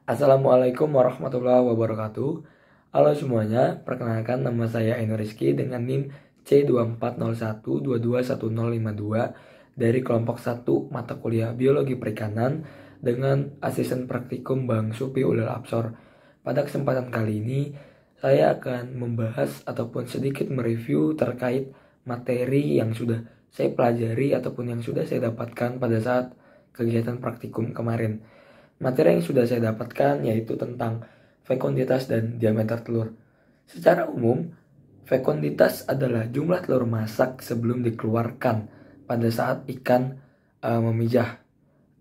Assalamualaikum warahmatullahi wabarakatuh. Halo semuanya, perkenalkan nama saya Eno Rizky dengan NIM C2401221052 dari kelompok 1 mata kuliah Biologi Perikanan dengan asisten praktikum Bang Supi Ulil Absor. Pada kesempatan kali ini, saya akan membahas ataupun sedikit mereview terkait materi yang sudah saya pelajari ataupun yang sudah saya dapatkan pada saat kegiatan praktikum kemarin. Materi yang sudah saya dapatkan yaitu tentang fekonditas dan diameter telur. Secara umum, fekonditas adalah jumlah telur masak sebelum dikeluarkan pada saat ikan memijah.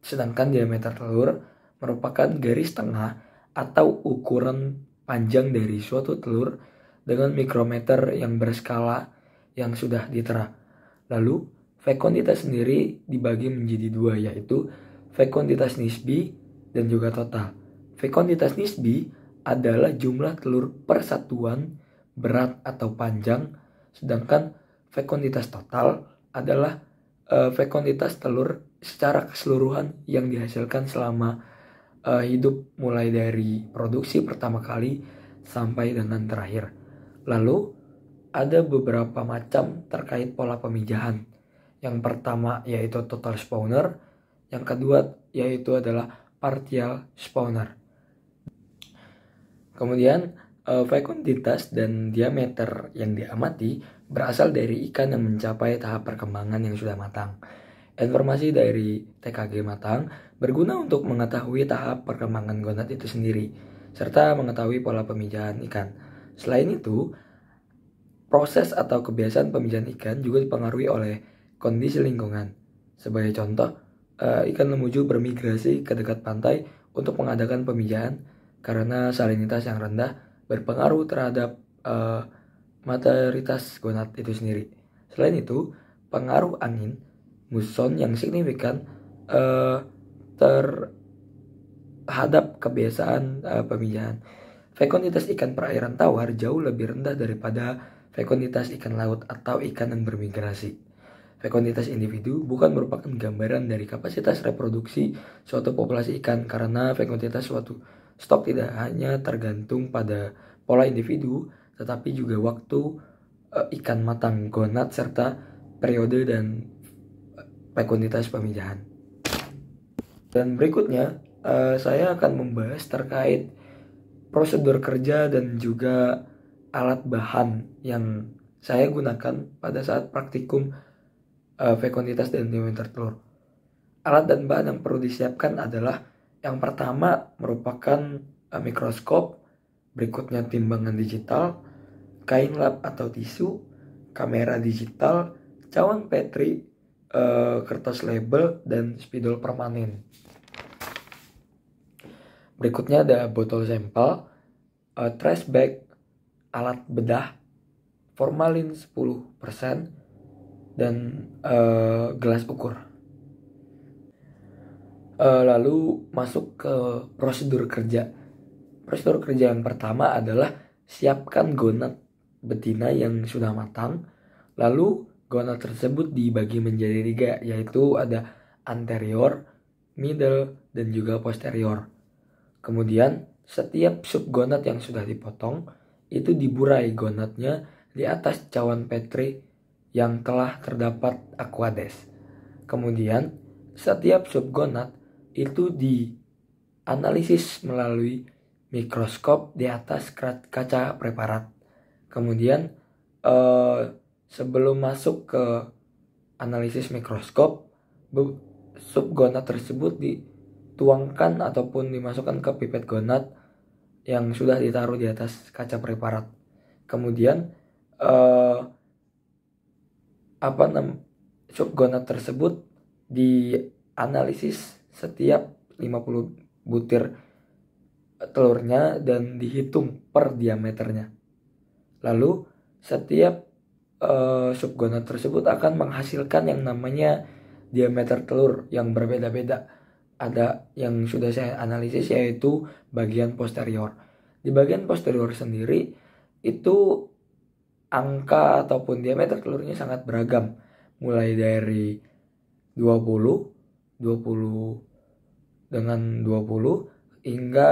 Sedangkan diameter telur merupakan garis tengah atau ukuran panjang dari suatu telur dengan mikrometer yang berskala yang sudah ditera. Lalu, fekonditas sendiri dibagi menjadi dua, yaitu fekonditas nisbi dan juga total. Fekonditas nisbi adalah jumlah telur per satuan berat atau panjang, sedangkan fekonditas total adalah fekonditas telur secara keseluruhan yang dihasilkan selama hidup, mulai dari produksi pertama kali sampai dengan terakhir. Lalu ada beberapa macam terkait pola pemijahan. Yang pertama yaitu total spawner, yang kedua yaitu adalah partial spawner. Kemudian fekonditas dan diameter yang diamati berasal dari ikan yang mencapai tahap perkembangan yang sudah matang. Informasi dari TKG matang berguna untuk mengetahui tahap perkembangan gonad itu sendiri, serta mengetahui pola pemijahan ikan. Selain itu, proses atau kebiasaan pemijahan ikan juga dipengaruhi oleh kondisi lingkungan. Sebagai contoh, ikan lemuju bermigrasi ke dekat pantai untuk mengadakan pemijahan karena salinitas yang rendah berpengaruh terhadap materitas gonad itu sendiri. Selain itu, pengaruh angin muson yang signifikan terhadap kebiasaan pemijahan. Fekonditas ikan perairan tawar jauh lebih rendah daripada fekonditas ikan laut atau ikan yang bermigrasi. Fekonditas individu bukan merupakan gambaran dari kapasitas reproduksi suatu populasi ikan, karena fekonditas suatu stok tidak hanya tergantung pada pola individu, tetapi juga waktu ikan matang gonad serta periode dan fekonditas pemijahan. Dan berikutnya saya akan membahas terkait prosedur kerja dan juga alat bahan yang saya gunakan pada saat praktikum fekonditas dan diameter telur. Alat dan bahan yang perlu disiapkan adalah yang pertama merupakan mikroskop, berikutnya timbangan digital, kain lap atau tisu, kamera digital, cawan Petri, kertas label, dan spidol permanen. Berikutnya ada botol sampel, trash bag, alat bedah, formalin 10%, dan gelas ukur. Lalu masuk ke prosedur kerja. Prosedur kerja yang pertama adalah siapkan gonad betina yang sudah matang. Lalu gonad tersebut dibagi menjadi 3, yaitu ada anterior, middle, dan juga posterior. Kemudian setiap subgonad yang sudah dipotong itu diburai gonadnya di atas cawan Petri yang telah terdapat aquades. Kemudian setiap subgonad itu dianalisis melalui mikroskop di atas kaca preparat. Kemudian sebelum masuk ke analisis mikroskop, subgonad tersebut dituangkan ataupun dimasukkan ke pipet gonad yang sudah ditaruh di atas kaca preparat. Kemudian subgonad tersebut dianalisis setiap 50 butir telurnya dan dihitung per diameternya. Lalu setiap subgonad tersebut akan menghasilkan yang namanya diameter telur yang berbeda-beda. Ada yang sudah saya analisis yaitu bagian posterior. Di bagian posterior sendiri itu angka ataupun diameter telurnya sangat beragam, mulai dari 20 dengan 20 hingga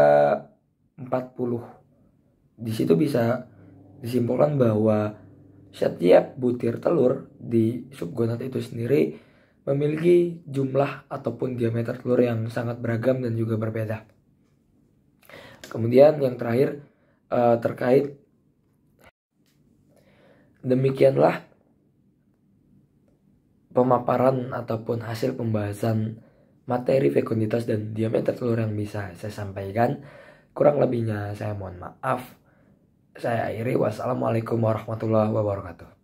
40. Di situ bisa disimpulkan bahwa setiap butir telur di subgonat itu sendiri memiliki jumlah ataupun diameter telur yang sangat beragam dan juga berbeda. Kemudian yang terakhir terkait demikianlah pemaparan ataupun hasil pembahasan materi fekunditas dan diameter telur yang bisa saya sampaikan. Kurang lebihnya saya mohon maaf. Saya akhiri. Wassalamualaikum warahmatullahi wabarakatuh.